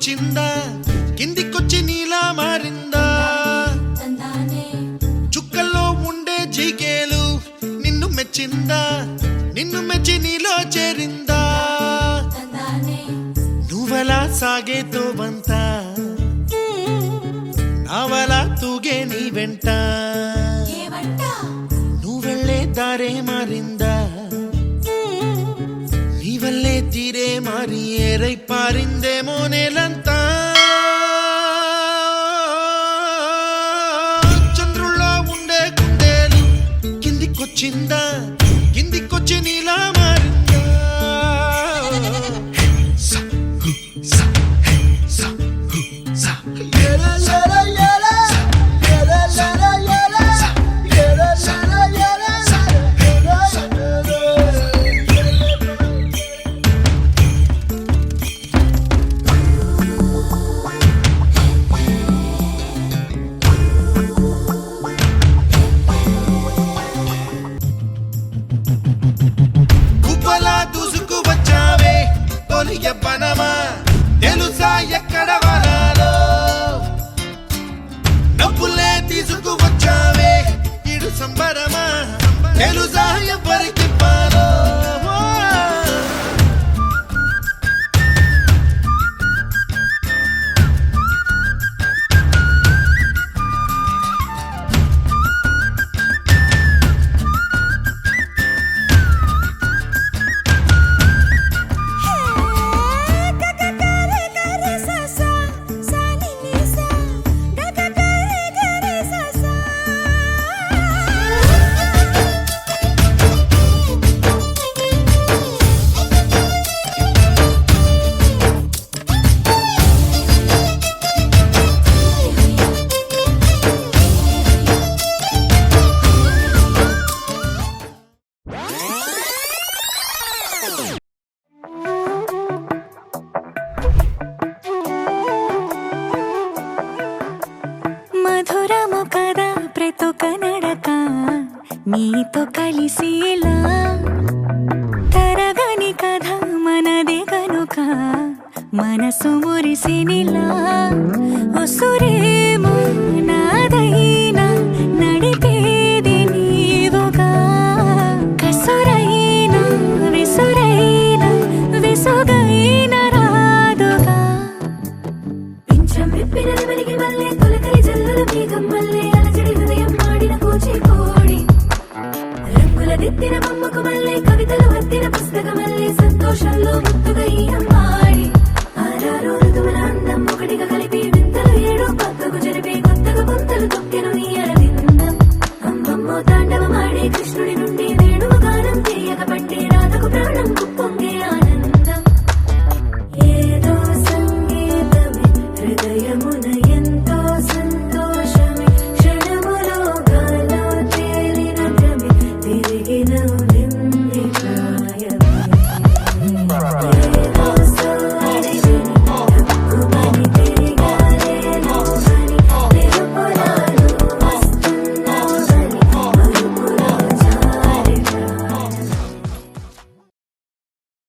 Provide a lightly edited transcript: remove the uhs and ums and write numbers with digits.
కిందికొచ్చిందా కిందికొచ్చి నీలా మారిందా చుక్కల్లో ఉండే జీకేలు నిన్ను మెచ్చిందా నిన్ను మెచ్చి నీలో చేరిందా నువ్వలా సాగేతో బంత నావలా తూగే నీ వెంట నువ్వెళ్ళే దారే మారిందా నీవల్లే తీరే మారి ఏరై పారిందేమో నేలంతా చంద్రుల్లో ఉండే కుందేలు కిందికొచ్చిందా కిందికొచ్చి నీలా మారిందా యవ్వనమా తెలుసా ఎక్కడ వనాలో నవ్వులే తీసుకువచ్చావే ఇడు సంబరమా తెలుసా ఎవరికి పాలో మధురము కదా ప్రతొక నడక నీతో కలిసేలా తరగని కథ మనదే కనుక మనసు మురిసినిలా ఉసురేమో నాదైనా నడిపేది నీవుగా కసురైనా విసురైనా విసుగా